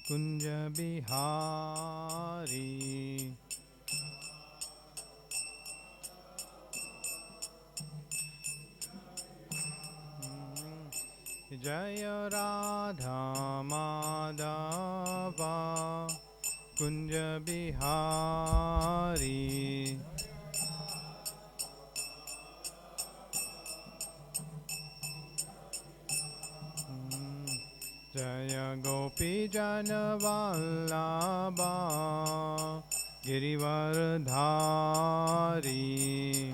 Kunja Bihari. Jaya Radha Madhava Kunja Bihari. Jaya Gopi Jana Vallabha Girivardhari.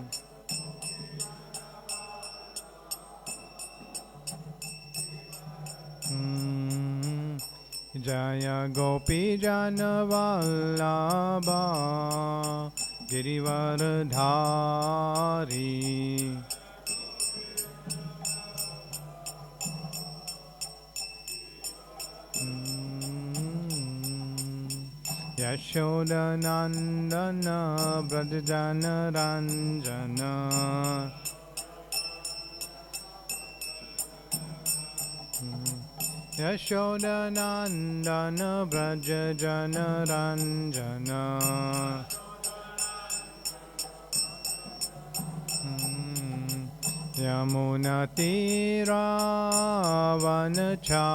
Jaya Gopi Jana Vallabha Girivardhari. Yashoda Nandana Brajajana Ranjana. Yashoda Nandana Brajajana Ranjana. Yamuna Tira Vanachari.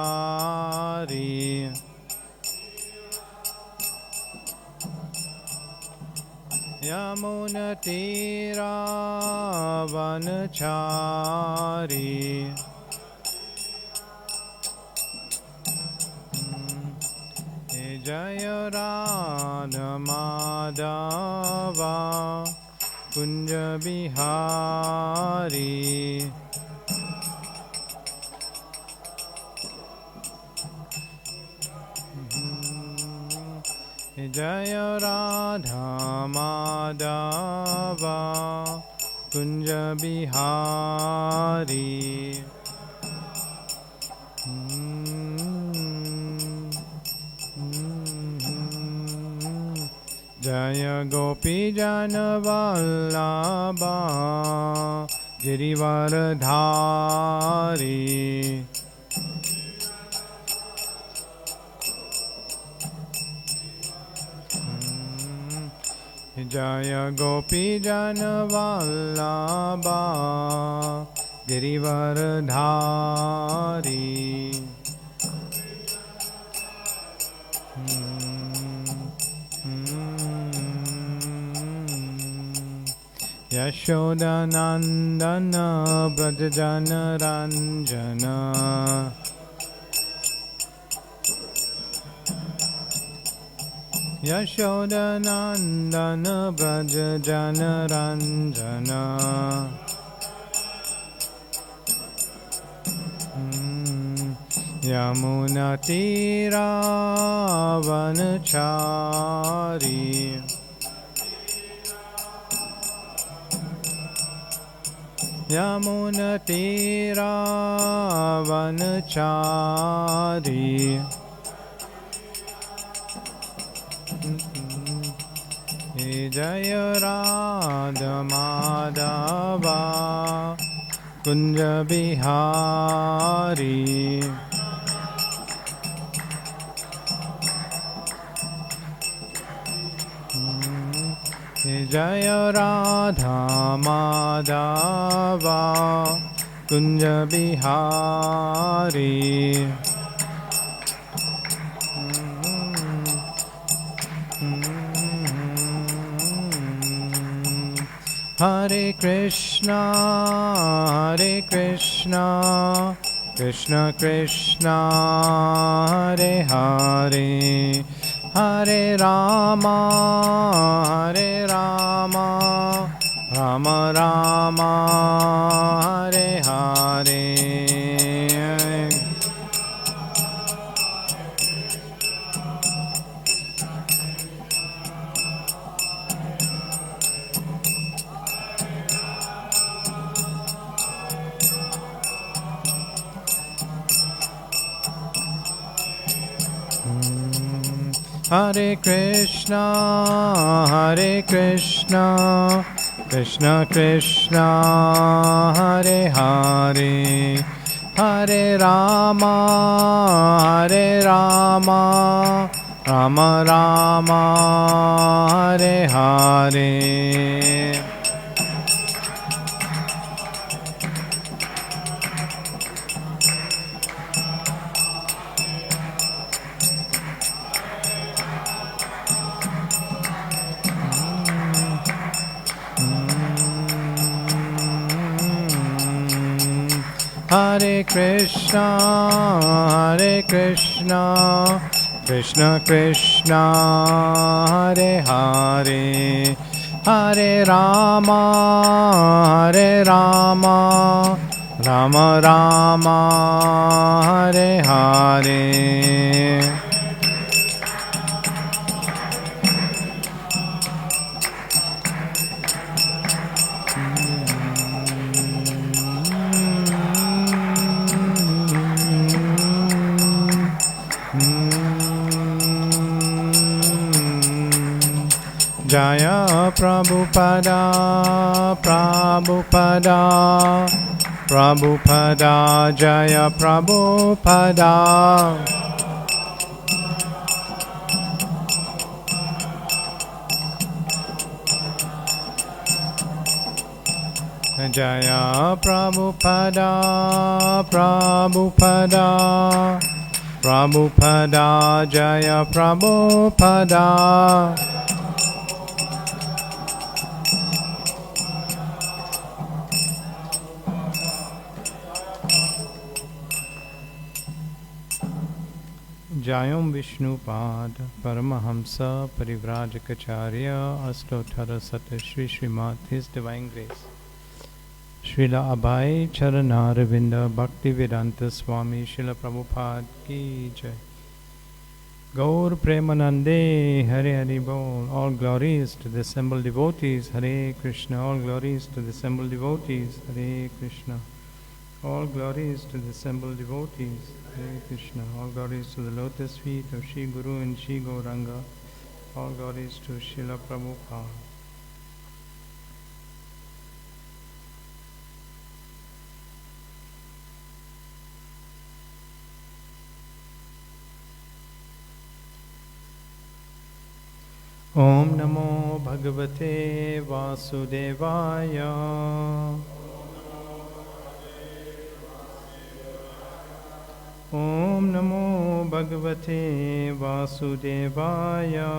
Yamuna Tira Vanachari. Jaya Radha Madhava Kunja Bihari. Jaya Radha Madhava Kunja Bihari. Jaya Gopi Jana Vallabha Girivardhari. Jaya Gopi Jana Vallabha Girivardhari. Yashoda Nandana Brajajana Ranjana. Yashoda Nandana Brajajana Ranjana. Yamuna Tira Vanachari. Yamuna Tira Vanachari. Jaya Radha Madhava Kunja Bihari. Jaya Radha Madhava Kunja Bihari. Hare Krishna, Hare Krishna, Krishna Krishna, Hare Hare, Hare Rama, Hare Rama, Rama Rama, Hare Hare. Hare Krishna, Hare Krishna, Krishna Krishna, Hare Hare, Hare Rama, Hare Rama, Rama Rama, Hare Hare. Hare Krishna, Hare Krishna, Krishna Krishna, Hare Hare, Hare Rama, Hare Rama, Rama Rama, Hare Hare. Jaya Prabhupada, Prabhupada, Prabhupada, Jaya Prabhupada. Jaya Prabhupada, Prabhupada, Prabhupada, Jaya Prabhupada. Jayam Vishnupad Paramahamsa Parivrajacharya Astottara Sata Shri Srimad His Divine Grace Srila Abhay Charanaravinda Bhaktivedanta Swami Srila Prabhupada Ki Jai. Gaur Premanande Hare Hare Bol. All glories to the assembled devotees. Hare Krishna. All glories to the assembled devotees. Hare Krishna. All glories to the assembled devotees. Hare Krishna. All glories to the lotus feet of Shri Guru and Shri Gauranga. All glories to Srila Prabhupada. Om Namo Bhagavate Vasudevaya. Om Namo Bhagavate Vasudevaya.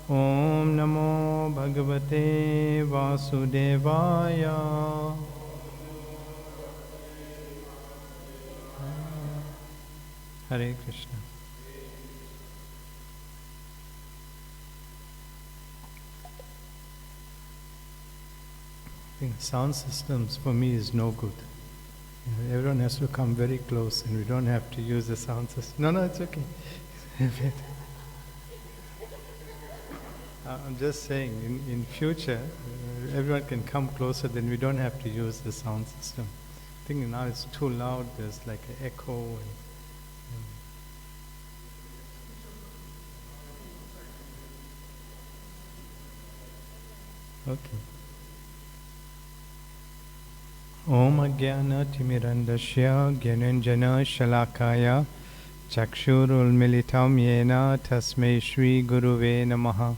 Om Namo Bhagavate Vasudevaya. Hare Krishna. I think sound systems for me is no good. Everyone has to come very close and we don't have to use the sound system. No, it's okay. I'm just saying, in future, everyone can come closer, then we don't have to use the sound system. I think now it's too loud, there's like an echo. Okay. Om Ajnana Timirandasya Gyananjana Shalakaya Chakshurul Militam Yena Tasmai Shri Guruve Namaha.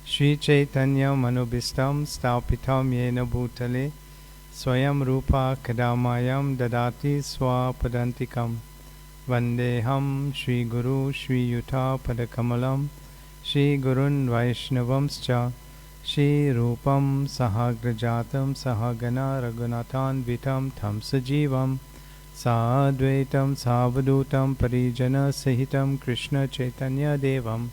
Shri Chaitanya Manobhistam Stapitam Yena Bhutale Swayam Rupa Kadamayam Dadati Swapadantikam. Vandeham Shri Guru Shri Yuta Padakamalam Shri Gurun Vaishnavamscha Shri Rupam Sahagrajatam Sahagana Raghunathan Vitam Tham Sajivam Sadvaitam Savadutam Parijana Sahitam Krishna Chaitanya Devam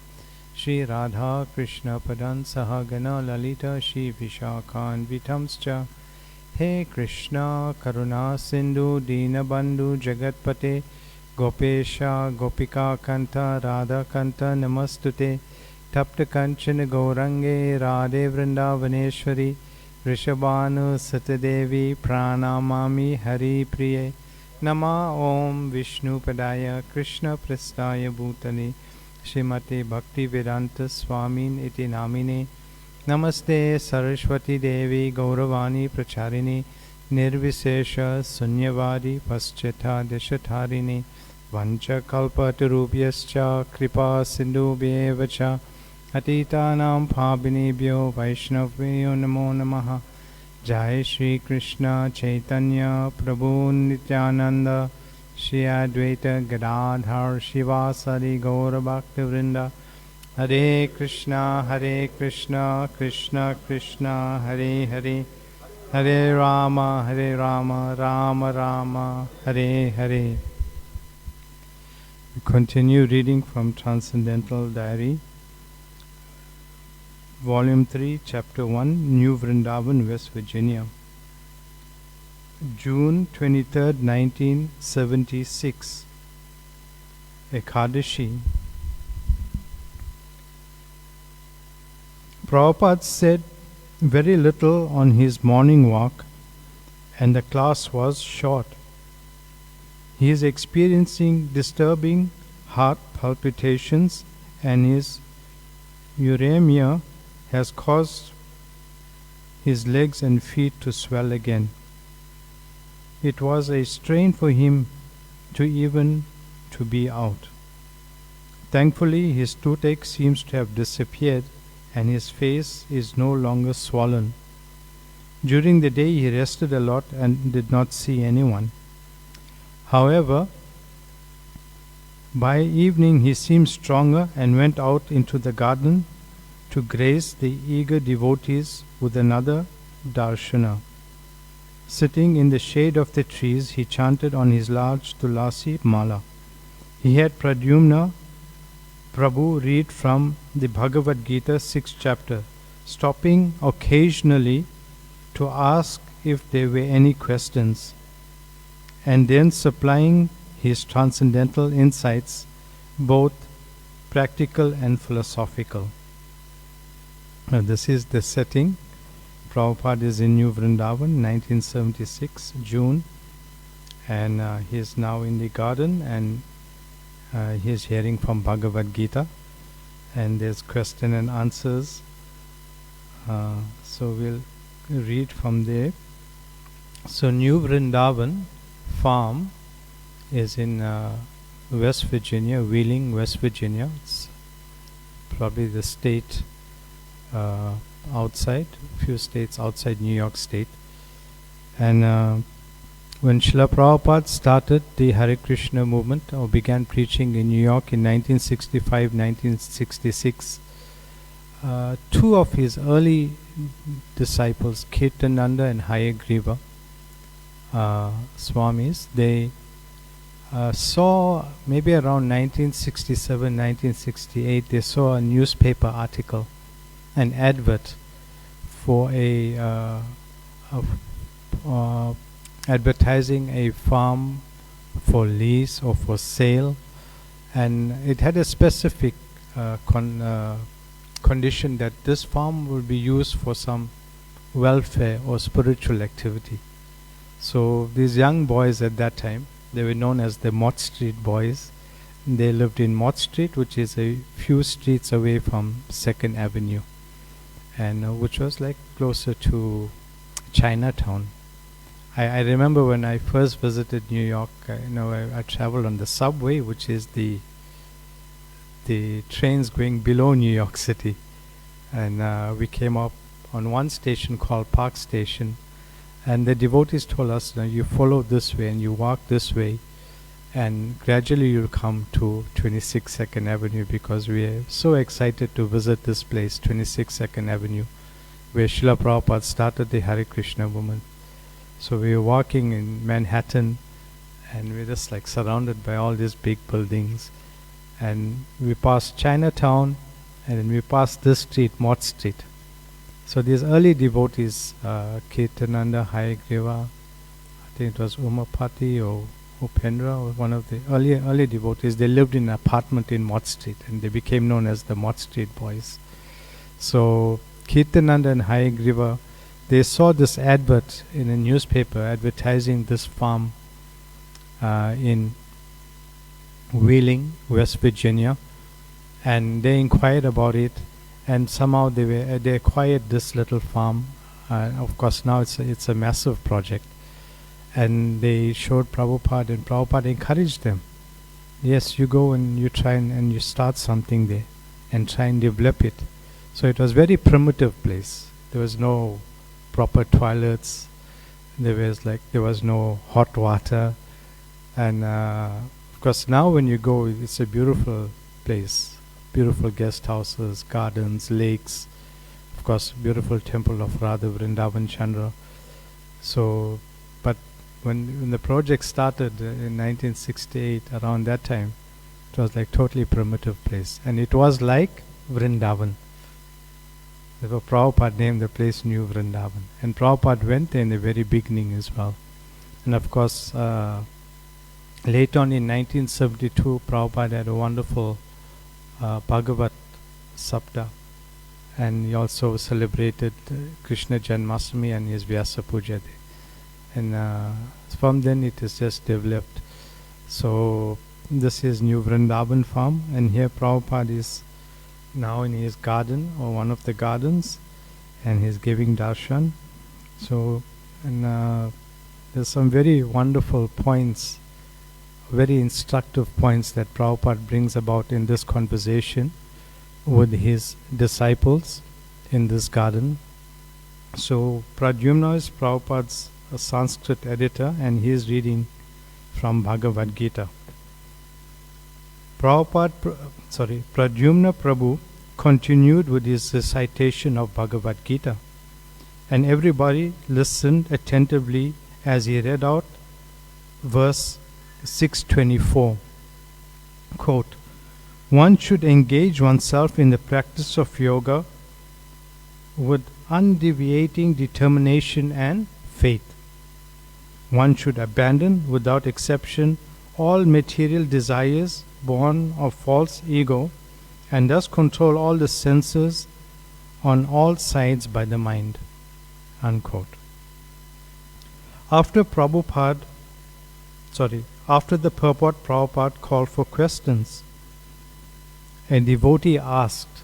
Shri Radha Krishna Padan Sahagana Lalita Shri Vishakhan Vitamscha. He Krishna Karuna Sindhu Dinabandhu Jagatpate Gopesha Gopika Kanta Radha Kanta Namastute Tapta Kanchana Gaurange Radhe Vrindavaneshwari Rishabhanu Satadevi Pranamami Hari Priye Nama Om Vishnu Padaya Krishna Prastaya Bhutale Srimate Bhakti Vedanta Swamin Iti Namine Namaste Saraswati Devi Gauravani Pracharini Nirvisesha Sunyavadi Paschata Deshatharini Vancha Kalpatarubhyascha Kripa Sindhubhyevacha Atitanam Phabinebhyo Vaishnavyo Namo Namaha Jai Shri Krishna Chaitanya Prabhu Nityananda Shri Advaita Gadadhar Shivasari Gaura Bhaktivinoda Hare Krishna Krishna Krishna Hare Hare Hare Rama Rama Rama Hare Hare. We continue reading from Transcendental Diary, Volume 3, Chapter 1, New Vrindavan, West Virginia. June 23rd, 1976. Ekadashi. Prabhupada said very little on his morning walk, and the class was short. He is experiencing disturbing heart palpitations, and his uremia has caused his legs and feet to swell again. It was a strain for him to be out. Thankfully, his toothache seems to have disappeared, and his face is no longer swollen. During the day he rested a lot and did not see anyone. However, by evening he seemed stronger and went out into the garden to grace the eager devotees with another darshana. Sitting in the shade of the trees, he chanted on his large tulasi mala. He had Pradyumna Prabhu read from the Bhagavad Gita 6th chapter, stopping occasionally to ask if there were any questions, and then supplying his transcendental insights, both practical and philosophical. Now, this is the setting. Prabhupada is in New Vrindavan, 1976, June, and he is now in the garden, and he is hearing from Bhagavad Gita, and there's question and answers. So we'll read from there. So New Vrindavan farm is in West Virginia, Wheeling, West Virginia. It's probably the state outside, few states outside New York State. And when Srila Prabhupada started the Hare Krishna movement, or began preaching in New York in 1965-1966, two of his early disciples, Kirtananda and Hayagriva Swamis, they saw maybe around 1967-1968, they saw a newspaper article, an advert for advertising a farm for lease or for sale, and it had a specific condition that this farm will be used for some welfare or spiritual activity. So these young boys at that time, they were known as the Mott Street boys. They lived in Mott Street, which is a few streets away from 2nd Avenue, and which was like closer to Chinatown. I remember when I first visited New York, I traveled on the subway, which is the trains going below New York City, and we came up on one station called Park Station, and the devotees told us, you follow this way and you walk this way, and gradually you'll come to 26 2nd Avenue, because we are so excited to visit this place, 26 2nd Avenue, where Srila Prabhupada started the Hare Krishna movement. So we were walking in Manhattan, and we're just like surrounded by all these big buildings, and we passed Chinatown, and then we passed this street, Mott Street. So these early devotees, Kirtananda, Hayagriva, I think it was Umapati or Upendra, or one of the early devotees, they lived in an apartment in Mott Street, and they became known as the Mott Street boys. So Kirtananda and Hayagriva, they saw this advert in a newspaper advertising this farm in Wheeling, West Virginia, and they inquired about it, and somehow they acquired this little farm. Of course, now it's a massive project, and they showed Prabhupada, and Prabhupada encouraged them. Yes, you go and you try and you start something there, and try and develop it. So it was very primitive place. There was no proper toilets. There was no hot water, and of course now when you go, it's a beautiful place. Beautiful guest houses, gardens, lakes. Of course, beautiful temple of Radha Vrindavan Chandra. So, but when the project started in 1968, around that time, it was like totally primitive place, and it was like Vrindavan. Therefore, Prabhupada named the place New Vrindavan, and Prabhupada went there in the very beginning as well. And of course, later on in 1972, Prabhupada had a wonderful Bhagavat Sapta, and he also celebrated Krishna Janmashtami and his Vyasa Puja there. And from then it is just developed. So this is New Vrindavan farm, and here Prabhupada is now in his garden, or one of the gardens, and he's giving darshan. So, and there's some very wonderful points, very instructive points that Prabhupada brings about in this conversation with his disciples in this garden. So Pradyumna is Prabhupada's a Sanskrit editor, and he is reading from Bhagavad Gita. Pradyumna Prabhu continued with his recitation of Bhagavad Gita, and everybody listened attentively as he read out verse 624. Quote, "One should engage oneself in the practice of yoga with undeviating determination and faith. One should abandon without exception all material desires born of false ego, and thus control all the senses on all sides by the mind." Unquote. After the purport, Prabhupada called for questions. A devotee asked,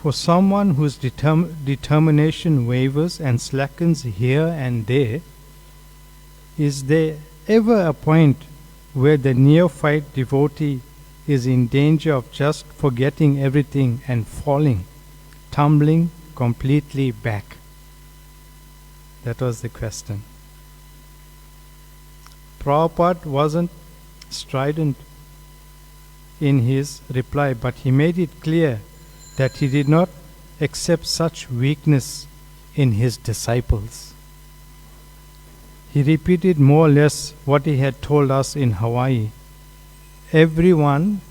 "For someone whose determination wavers and slackens here and there, is there ever a point where the neophyte devotee is in danger of just forgetting everything and falling, tumbling completely back?" That was the question. Prabhupada wasn't strident in his reply, but he made it clear that he did not accept such weakness in his disciples. He repeated more or less what he had told us in Hawaii. Everyone,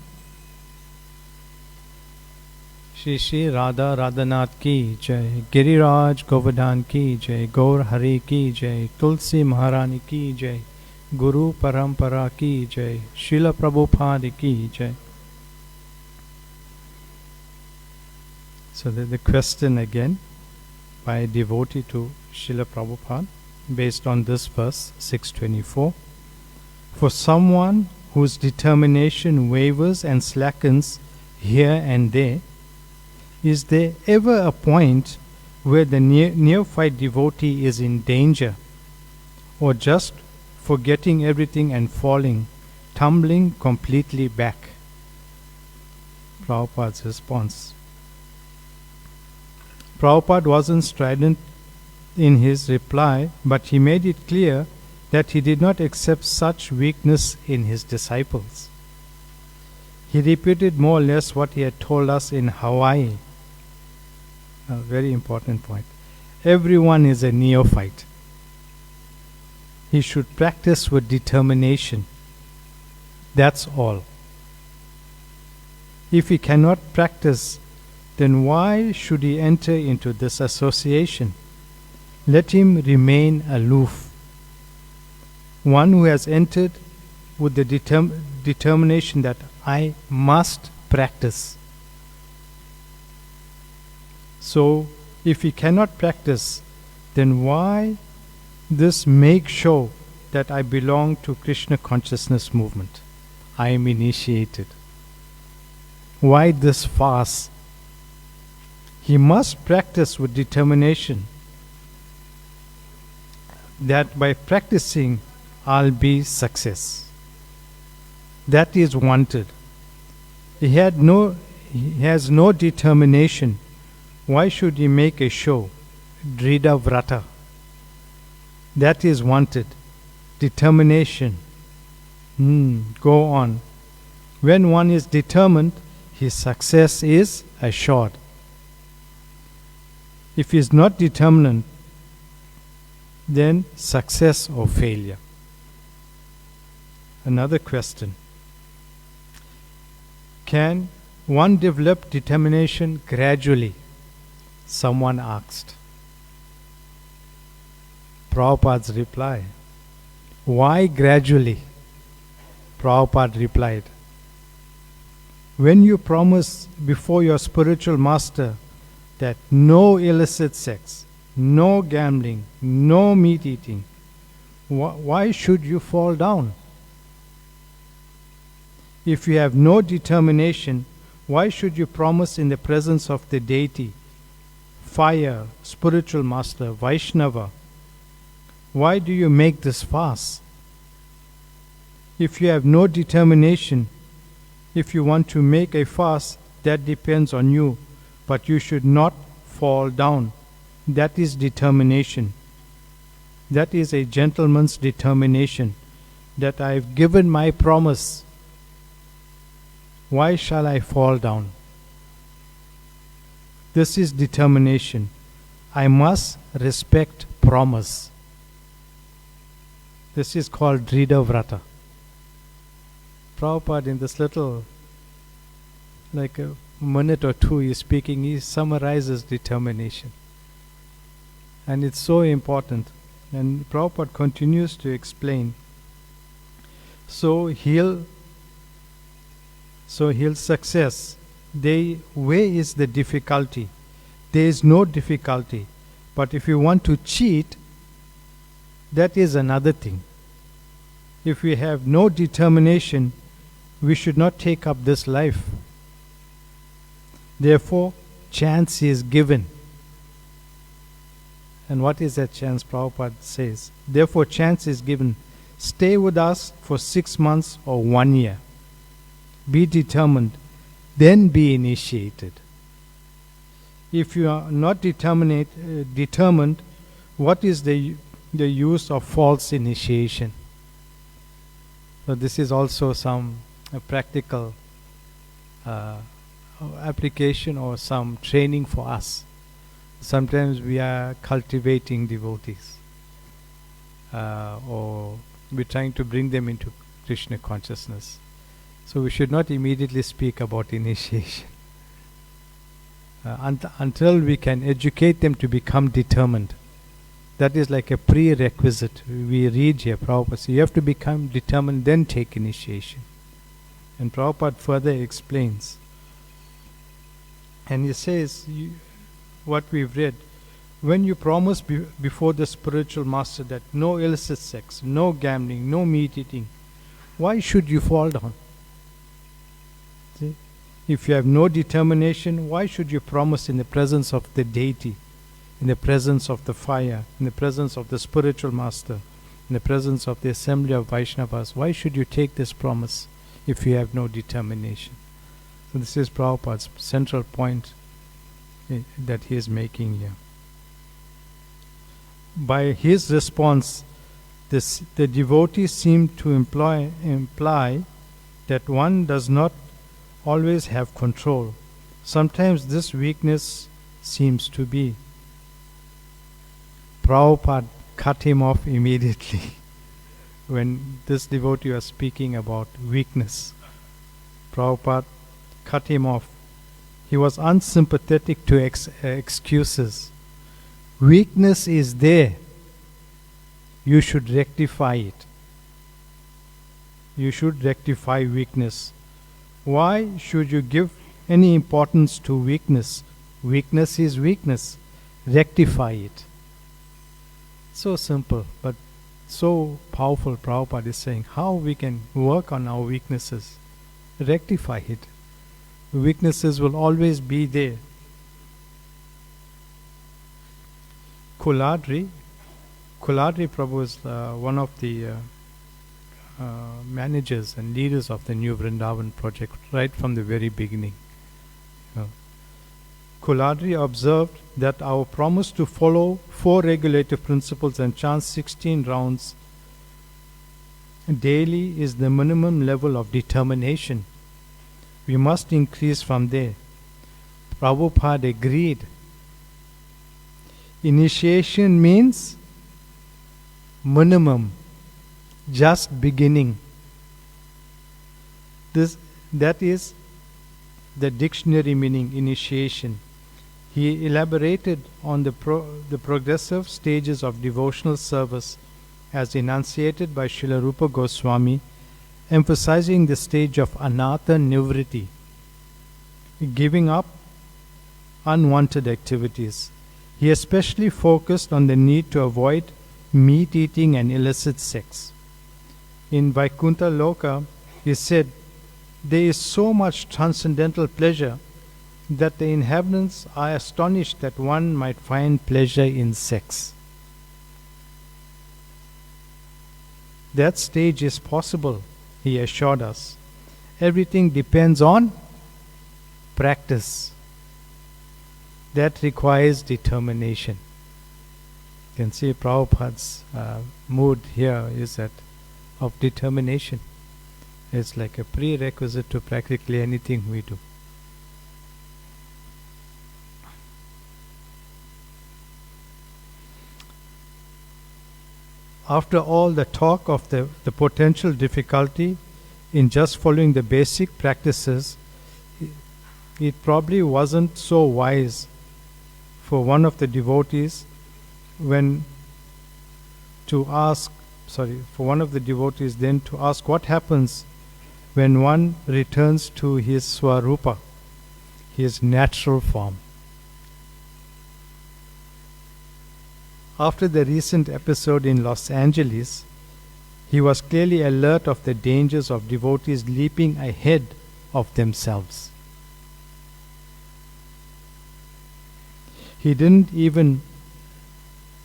Shri Shri Radha Radhanath ki jai, Giriraj Govardhan ki jai, Gaur Hari ki jai, Tulsi Maharani ki jai, Guru Parampara ki jai, Srila Prabhupada ki jai. So the question again by a devotee to Srila Prabhupada, based on this verse 624. For someone whose determination wavers and slackens here and there, is there ever a point where the neophyte devotee is in danger, or just forgetting everything and falling, tumbling completely back? Prabhupada's response. Prabhupada wasn't strident in his reply, but he made it clear that he did not accept such weakness in his disciples. He repeated more or less what he had told us in Hawaii. A very important point. Everyone is a neophyte. He should practice with determination. That's all. If he cannot practice, then why should he enter into this association? Let him remain aloof. One who has entered with the determination that I must practice. So, if he cannot practice, then why this make show that I belong to Krishna consciousness movement? I am initiated. Why this fast? He must practice with determination that by practicing I'll be success. That is wanted. He has no determination. Why should he make a show? Drida vrata. That is wanted. Determination. Go on. When one is determined, his success is assured. If he is not determined, then success or failure. Another question. Can one develop determination gradually? Someone asked. Prabhupada's reply. Why gradually? Prabhupada replied. When you promise before your spiritual master that no illicit sex, no gambling, no meat eating, why should you fall down? If you have no determination, why should you promise in the presence of the deity, fire, spiritual master, Vaishnava? Why do you make this fast? If you have no determination, if you want to make a fast, that depends on you, but you should not fall down. That is determination. That is a gentleman's determination, that I have given my promise. Why shall I fall down? This is determination. I must respect promise. This is called Drida Vrata. Prabhupada, in this little, like a minute or two he's speaking, he summarizes determination. And it's so important. And Prabhupada continues to explain. So he'll success. Where is the difficulty? There is no difficulty. But if you want to cheat, that is another thing. If we have no determination, we should not take up this life. Therefore, chance is given. And what is that chance? Prabhupada says, therefore chance is given. Stay with us for 6 months or 1 year. Be determined, then be initiated. If you are not determined, what is the use of false initiation? So this is also some practical application or some training for us. Sometimes we are cultivating devotees or we're trying to bring them into Krishna consciousness. So we should not immediately speak about initiation until we can educate them to become determined. That is like a prerequisite. We read here, Prabhupada says, you have to become determined, then take initiation. And Prabhupada further explains. And he says, what we've read, when you promise before the spiritual master that no illicit sex, no gambling, no meat eating, why should you fall down? See? If you have no determination, why should you promise in the presence of the deity, in the presence of the fire, in the presence of the spiritual master, in the presence of the assembly of Vaishnavas? Why should you take this promise if you have no determination? So this is Prabhupada's central point that he is making here. By his response, the devotees seem to imply that one does not always have control. Sometimes this weakness seems to be. Prabhupada cut him off immediately when this devotee was speaking about weakness. Prabhupada cut him off. He was unsympathetic to excuses. Weakness is there. You should rectify it. You should rectify weakness. Why should you give any importance to weakness? Weakness is weakness. Rectify it. So simple, but so powerful. Prabhupada is saying how we can work on our weaknesses. Rectify it. weaknesses will always be there. Kuladri Prabhu is one of the managers and leaders of the New Vrindavan project right from the very beginning. Kuladri observed that our promise to follow 4 regulative principles and chant 16 rounds daily is the minimum level of determination. We must increase from there. Prabhupada agreed. Initiation means minimum, just beginning. That is the dictionary meaning, initiation. He elaborated on the progressive stages of devotional service as enunciated by Srila Rupa Goswami, emphasizing the stage of anartha nivriti, giving up unwanted activities. He especially focused on the need to avoid meat eating and illicit sex. In Vaikuntha Loka, he said, there is so much transcendental pleasure that the inhabitants are astonished that one might find pleasure in sex. That stage is possible, he assured us. Everything depends on practice. That requires determination. You can see Prabhupada's mood here is that of determination. It's like a prerequisite to practically anything we do. After all the talk of the potential difficulty in just following the basic practices, it probably wasn't so wise for one of the devotees then to ask what happens when one returns to his swarupa, his natural form. After the recent episode in Los Angeles, he was clearly alert of the dangers of devotees leaping ahead of themselves. He didn't even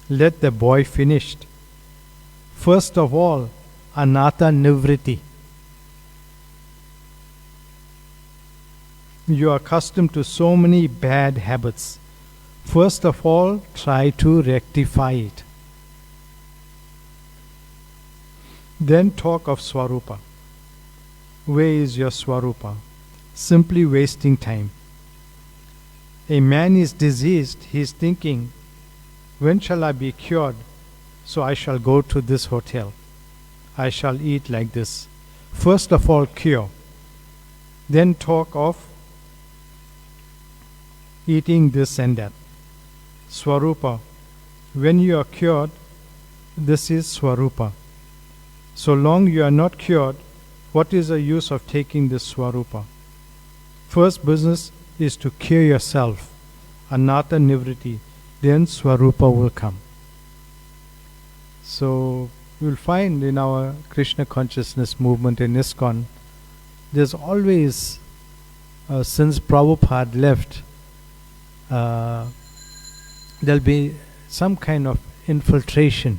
let the boy finish. First of all, anartha nivriti. You are accustomed to so many bad habits. First of all, try to rectify it. Then talk of Swarupa. Where is your Swarupa? Simply wasting time. A man is diseased, he is thinking, when shall I be cured? So I shall go to this hotel. I shall eat like this. First of all, cure. Then talk of eating this and that. Swarupa. When you are cured, this is Swarupa. So long you are not cured, what is the use of taking this Swarupa? First business is to cure yourself. Anartha nivriti. Then Swarupa will come. So you'll find in our Krishna consciousness movement in ISKCON, there's always, since Prabhupada left, there'll be some kind of infiltration.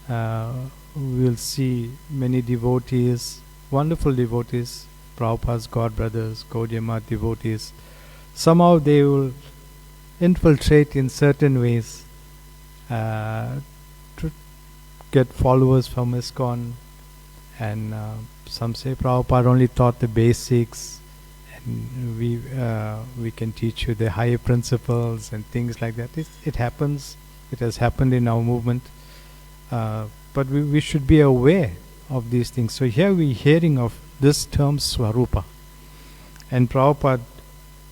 We'll see many devotees, wonderful devotees, Prabhupada's godbrothers, Gaudiya Math devotees. Somehow they will infiltrate in certain ways to get followers from ISKCON, and some say Prabhupada only taught the basics, and we can teach you the higher principles and things like that. It happens. It has happened in our movement, but we should be aware of these things. So here we're hearing of this term Swarupa, and Prabhupada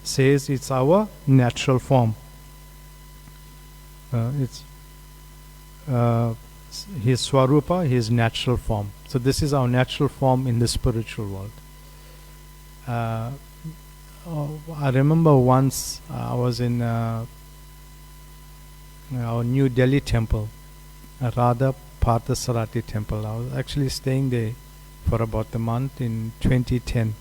says it's our natural form. It's his Swarupa, his natural form. So this is our natural form in the spiritual world. I remember once I was in our New Delhi temple, Radha Parthasarati temple. I was actually staying there for about a month in 2010.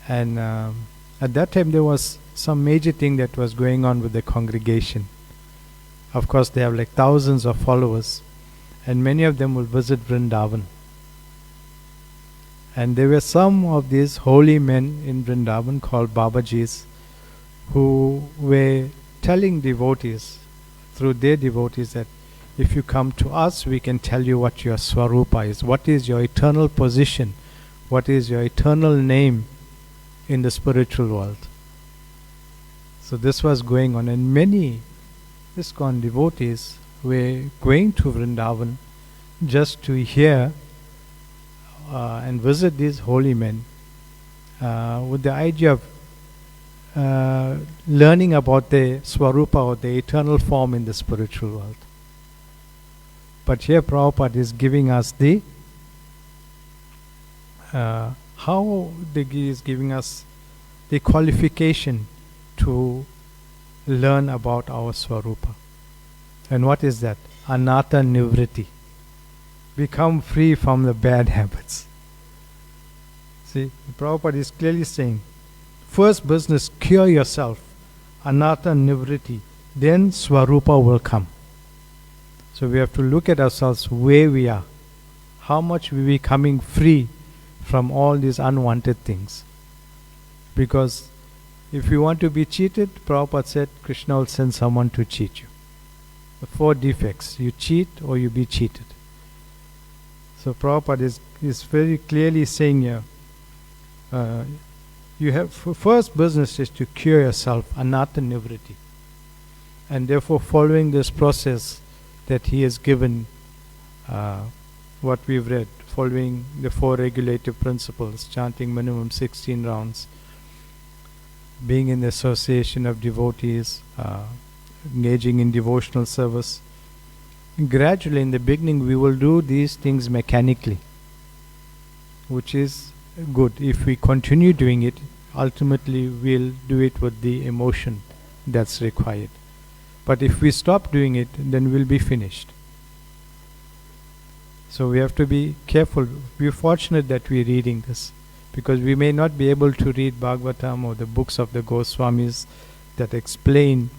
And at that time there was some major thing that was going on with the congregation. Of course, they have like thousands of followers, and many of them will visit Vrindavan. And there were some of these holy men in Vrindavan called Babajis who were telling devotees, through their devotees, that if you come to us, we can tell you what your Swarupa is, what is your eternal position, what is your eternal name in the spiritual world. So this was going on, and many ISKCON devotees were going to Vrindavan just to hear and visit these holy men with the idea of learning about the Swarupa or the eternal form in the spiritual world. But here Prabhupada is giving us the he is giving us the qualification to learn about our Swarupa. And what is that? Anatta Nivritti. Become free from the bad habits. See, Prabhupada is clearly saying, first business, cure yourself. Anatta Nivritti. Then Swarupa will come. So we have to look at ourselves where we are. How much we be coming free from all these unwanted things. Because if you want to be cheated, Prabhupada said, Krishna will send someone to cheat you. The 4 defects. You cheat or you be cheated. So Prabhupada is very clearly saying here, you have first business is to cure yourself, anatta nivritti. And therefore following this process that he has given, what we've read, following the 4 regulative principles, chanting minimum 16 rounds, being in the association of devotees, engaging in devotional service. Gradually, in the beginning, we will do these things mechanically, which is good. If we continue doing it, ultimately we'll do it with the emotion that's required. But if we stop doing it, then we'll be finished. So we have to be careful. We're fortunate that we're reading this, because we may not be able to read Bhagavatam or the books of the Goswamis that explain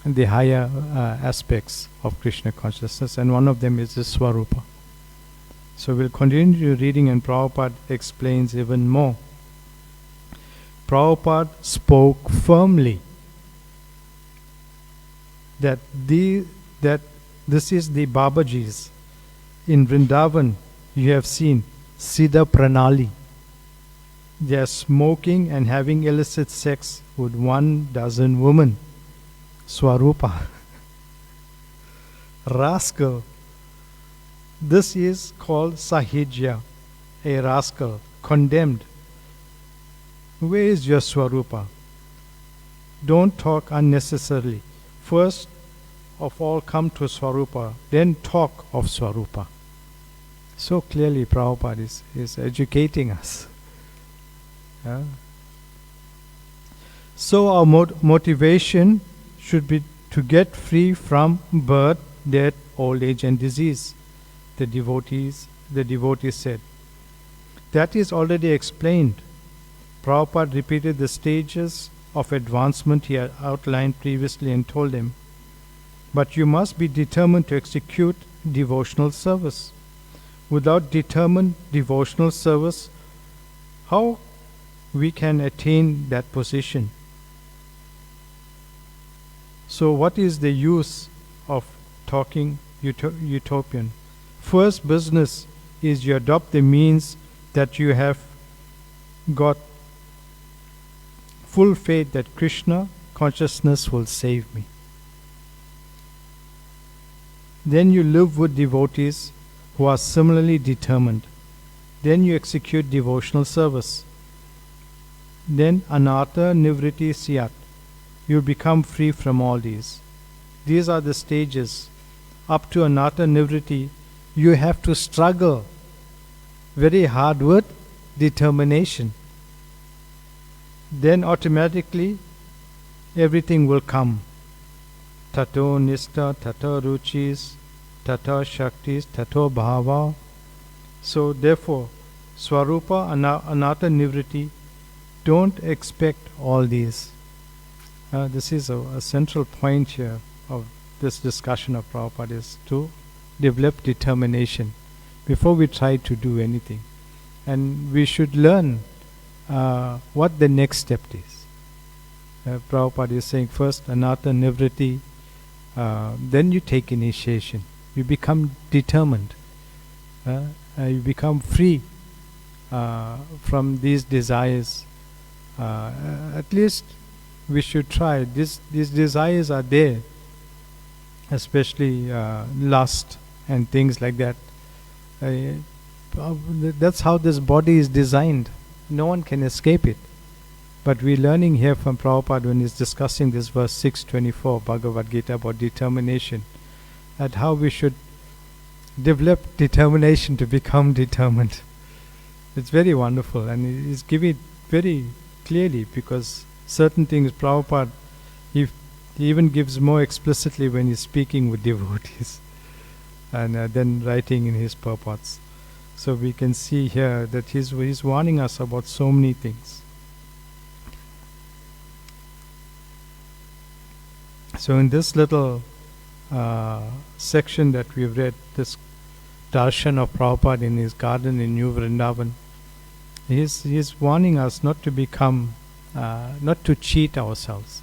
the higher aspects of Krishna consciousness, and one of them is the Swarupa. So we'll continue reading, and Prabhupada explains even more. Prabhupada spoke firmly that this is the Babajis. In Vrindavan, you have seen Siddha Pranali. They are smoking and having illicit sex with 12 women. Swarupa. Rascal. This is called Sahijya, a rascal, condemned. Where is your Swarupa? Don't talk unnecessarily. First of all, come to Swarupa, then talk of Swarupa. So clearly Prabhupada is educating us. So our motivation should be to get free from birth, death, old age and disease. The devotees said. That is already explained. Prabhupada repeated the stages of advancement he had outlined previously and told them, but you must be determined to execute devotional service. Without determined devotional service, how we can attain that position? So what is the use of talking utopian? First business is you adopt the means that you have got full faith that Krishna consciousness will save me. Then you live with devotees who are similarly determined. Then you execute devotional service. Then anatta nivritti syat. You become free from all these. These are the stages. Up to anatta nivritti, you have to struggle very hard with determination. Then automatically everything will come. Tato nista, tato ruchis, tato shaktis, tato bhava. So therefore, Swarupa anatta nivritti don't expect all these. This is a central point here of this discussion of Prabhupada, is to develop determination before we try to do anything. And we should learn what the next step is. Prabhupada is saying first anartha nivritti, then you take initiation. You become determined. You become free from these desires. At least we should try. These desires are there, especially lust and things like that. That's how this body is designed. No one can escape it. But we're learning here from Prabhupada when he's discussing this verse 624 Bhagavad Gita about determination, at how we should develop determination to become determined. It's very wonderful, and he's giving it very clearly, because certain things Prabhupada, he even gives more explicitly when he's speaking with devotees and then writing in his purports. So we can see here that he's warning us about so many things. So in this little section that we've read, this darshan of Prabhupada in his garden in New Vrindavan, he's warning us not to become, not to cheat ourselves.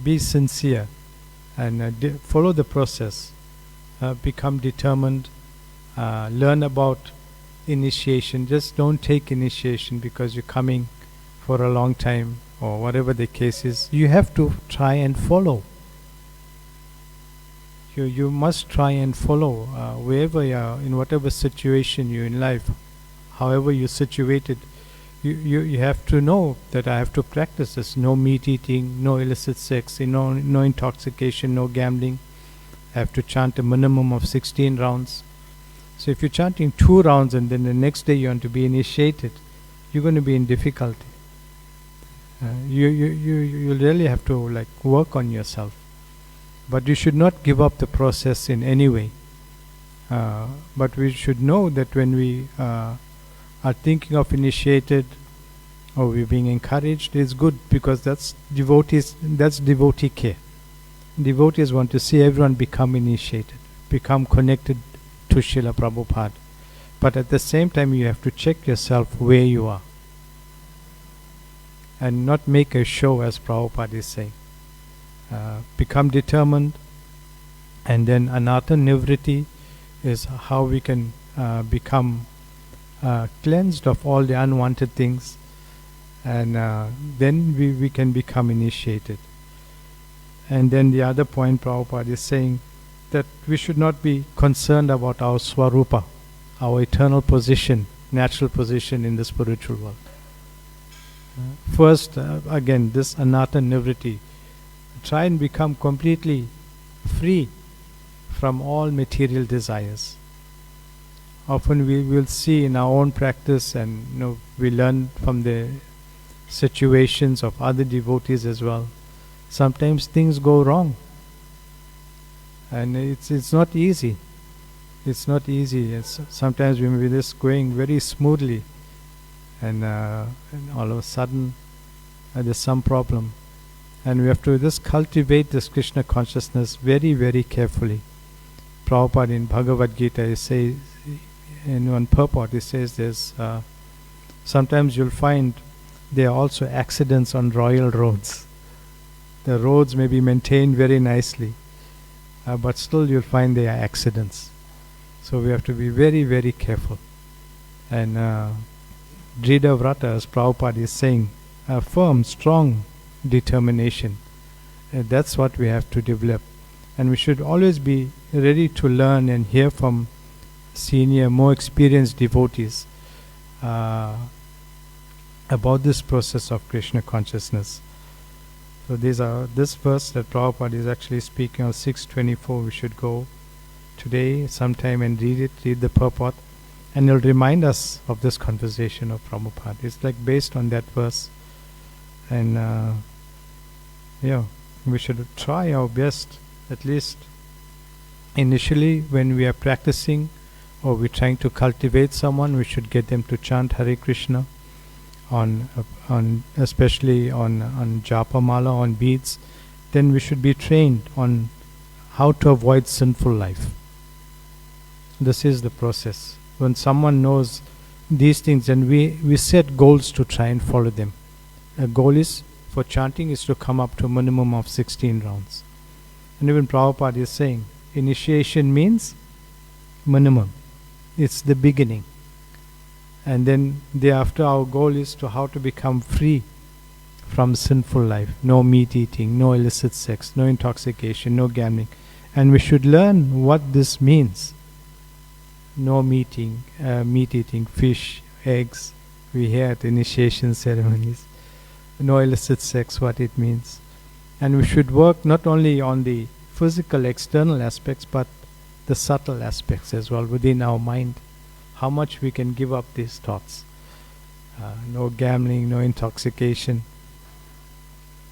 Be sincere and follow the process. Become determined. Learn about initiation. Just don't take initiation because you're coming for a long time or whatever the case is. You have to try and follow. You must try and follow wherever you are, in whatever situation you're in life, however you're situated. You have to know that I have to practice this. No meat eating, no illicit sex, no intoxication, no gambling. I have to chant a minimum of 16 rounds. So if you're chanting 2 rounds and then the next day you want to be initiated, you're going to be in difficulty. You really have to work on yourself. But you should not give up the process in any way. But we should know that when we are thinking of initiated or we're being encouraged, it's good, because that's devotee care. Devotees want to see everyone become initiated, become connected to Srila Prabhupada. But at the same time you have to check yourself where you are and not make a show, as Prabhupada is saying. Become determined, and then anartha nivritti is how we can become cleansed of all the unwanted things, and then we can become initiated. And then the other point Prabhupada is saying, that we should not be concerned about our swarupa, our eternal position, natural position in the spiritual world. First, again, this anartha nivritti. Try and become completely free from all material desires. Often we will see in our own practice, and we learn from the situations of other devotees as well. Sometimes things go wrong, and it's not easy. It's not easy. Sometimes we may be just going very smoothly, and all of a sudden there's some problem. And we have to just cultivate this Krishna consciousness very, very carefully. Prabhupada in Bhagavad Gita, he says, in one purport, he says there's sometimes you'll find there are also accidents on royal roads. The roads may be maintained very nicely, but still you'll find there are accidents. So we have to be very, very careful. And Drida Vrata, as Prabhupada is saying, a firm, strong determination. That's what we have to develop. And we should always be ready to learn and hear from senior, more experienced devotees about this process of Krishna consciousness. So this verse that Prabhupada is actually speaking of, 624, we should go today sometime and read the purport, and it'll remind us of this conversation of Prabhupada. It's based on that verse. And we should try our best, at least initially when we are practicing or we're trying to cultivate someone, we should get them to chant Hare Krishna. on especially on japa mala, on beads, then we should be trained on how to avoid sinful life. This is the process. When someone knows these things, and we set goals to try and follow them. A goal is for chanting is to come up to a minimum of 16 rounds. And even Prabhupada is saying initiation means minimum. It's the beginning. And then thereafter our goal is to how to become free from sinful life. No meat eating, no illicit sex, no intoxication, no gambling. And we should learn what this means. No meat eating, fish, eggs. We hear at initiation ceremonies. No illicit sex, what it means. And we should work not only on the physical external aspects, but the subtle aspects as well within our mind. How much we can give up these thoughts. No gambling, no intoxication.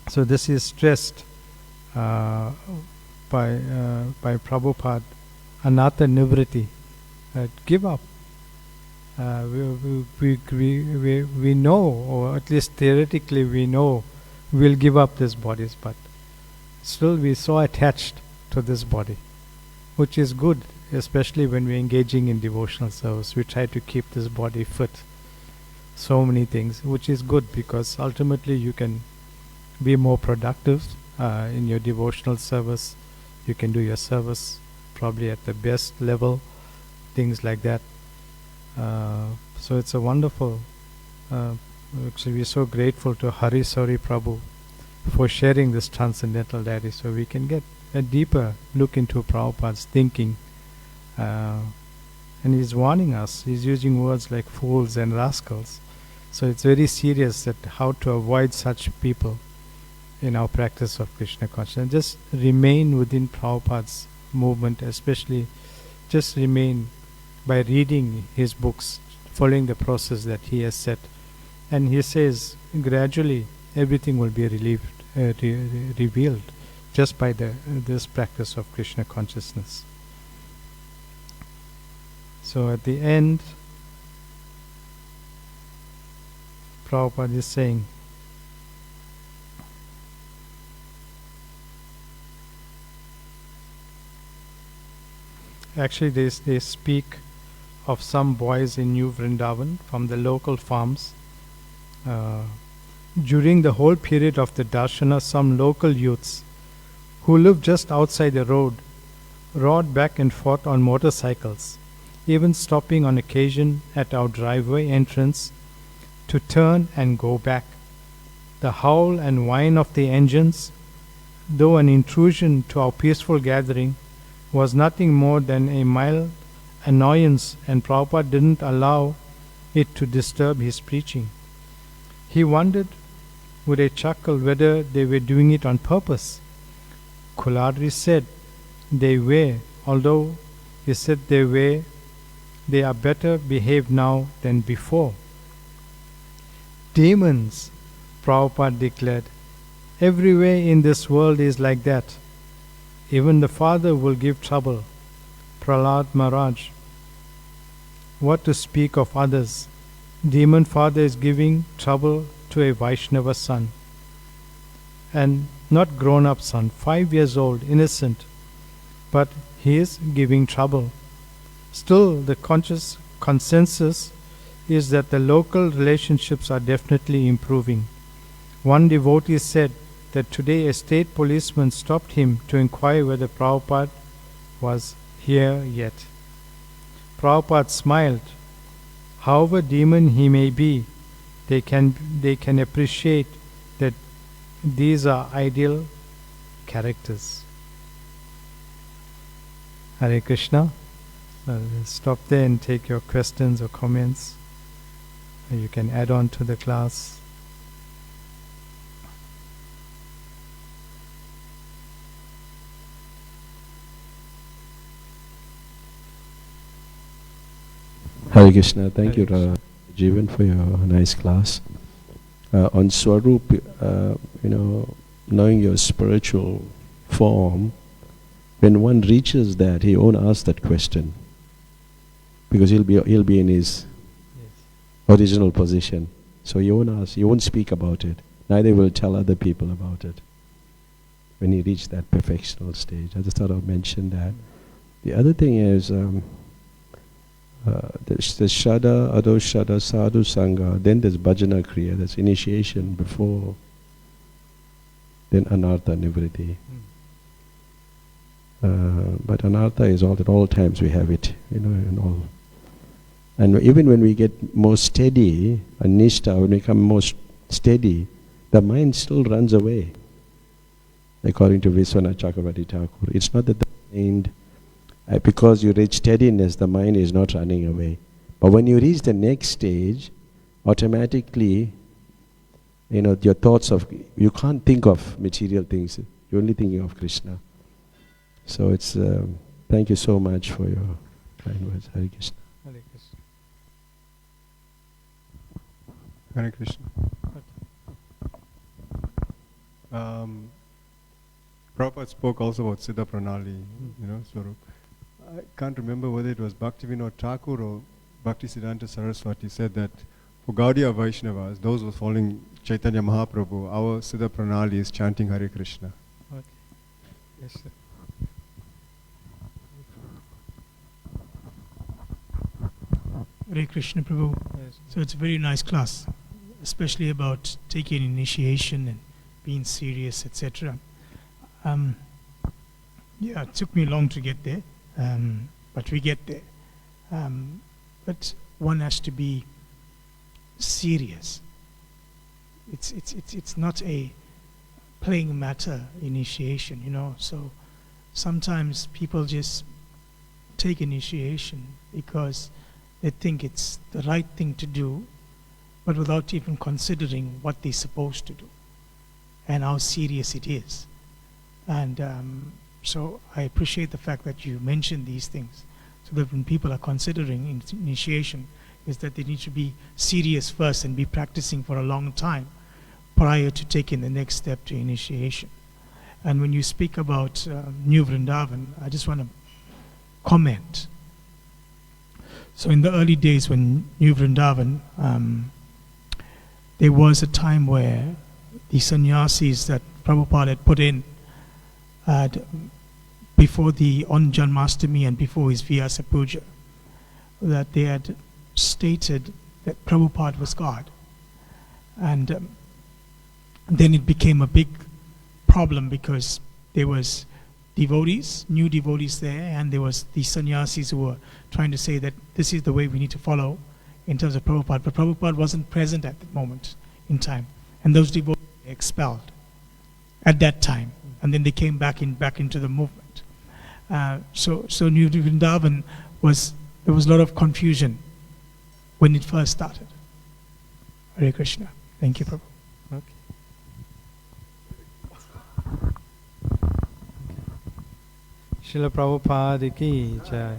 So this is stressed by Prabhupada. Anatha Nivriti. Give up. We know, or at least theoretically we know, we'll give up these bodies, but still we're so attached to this body, which is good, especially when we're engaging in devotional service. We try to keep this body fit. So many things, which is good, because ultimately you can be more productive in your devotional service. You can do your service probably at the best level, things like that. So it's a wonderful, actually we're so grateful to Hari Sauri Prabhu for sharing this Transcendental Diary, so we can get a deeper look into Prabhupada's thinking. And he's warning us. He's using words like fools and rascals. So it's very serious that how to avoid such people in our practice of Krishna consciousness. Just remain within Prabhupada's movement, especially just remain by reading his books, following the process that he has set. And he says gradually everything will be revealed just by this practice of Krishna consciousness. So at the end, Prabhupada is saying, actually they speak of some boys in New Vrindavan from the local farms. During the whole period of the darshana, some local youths who lived just outside the road rode back and forth on motorcycles, even stopping on occasion at our driveway entrance to turn and go back. The howl and whine of the engines, though an intrusion to our peaceful gathering, was nothing more than a mild annoyance, and Prabhupada didn't allow it to disturb his preaching. He wondered with a chuckle whether they were doing it on purpose. Kuladri said they were, although he said they are better behaved now than before. Demons, Prabhupada declared, everywhere in this world is like that. Even the father will give trouble. Prahlad Maharaj. What to speak of others? Demon father is giving trouble to a Vaishnava son. And not grown up son, 5 years old, innocent. But he is giving trouble. Still, the conscious consensus is that the local relationships are definitely improving. One devotee said that today a state policeman stopped him to inquire whether Prabhupada was here yet. Prabhupada smiled. However demon he may be, they can appreciate that these are ideal characters. Hare Krishna. I'll stop there and take your questions or comments. You can add on to the class. Hare Krishna, thank you, Jivan, for your nice class. On Swarup, knowing your spiritual form, when one reaches that, he won't ask that question, because he'll be in his original position. So he won't ask, he won't speak about it. Neither will tell other people about it. When he reached that perfectional stage. I just thought I'd mention that. The other thing is, there's the Shada, Ado Shada, Sadhu Sangha, then there's Bhajana Kriya, there's initiation before, then Anartha Nivritti. But Anartha is all at all times we have it, and all. And even when we get more steady, Anishta, when we become more steady, the mind still runs away. According to Vishwanath Chakravarti Thakur, it's not that the mind, because you reach steadiness, the mind is not running away. But when you reach the next stage, automatically, your thoughts you can't think of material things. You're only thinking of Krishna. So it's, thank you so much for your kind words. Hare Krishna. Hare Krishna. Hare Krishna. Prabhupada spoke also about Siddha Pranali, Swarup. I can't remember whether it was Bhaktivinoda Thakur or Bhaktisiddhanta Saraswati said that for Gaudiya Vaishnavas, those who are following Chaitanya Mahaprabhu, our Siddha Pranali is chanting Hare Krishna. Okay. Yes, sir. Hare Krishna Prabhu. Yes. So it's a very nice class, especially about taking initiation and being serious, etc. Yeah, it took me long to get there, but we get there. But one has to be serious. It's not a playing matter, initiation, So sometimes people just take initiation because they think it's the right thing to do, but without even considering what they're supposed to do and how serious it is. And so I appreciate the fact that you mentioned these things, so that when people are considering initiation, is that they need to be serious first and be practicing for a long time prior to taking the next step to initiation. And when you speak about New Vrindavan, I just want to comment. So in the early days when New Vrindavan, there was a time where the sannyasis that Prabhupada had put in before on Janmashtami and before his Vyasa Puja, that they had stated that Prabhupada was God. And then it became a big problem because there was new devotees there, and there was the sannyasis who were trying to say that this is the way we need to follow in terms of Prabhupada. But Prabhupada wasn't present at that moment in time. And those devotees were expelled at that time. And then they came back into the movement. So New Vrindavan there was a lot of confusion when it first started. Hare Krishna. Thank you, Prabhu. Okay. Srila Prabhupada ki jai.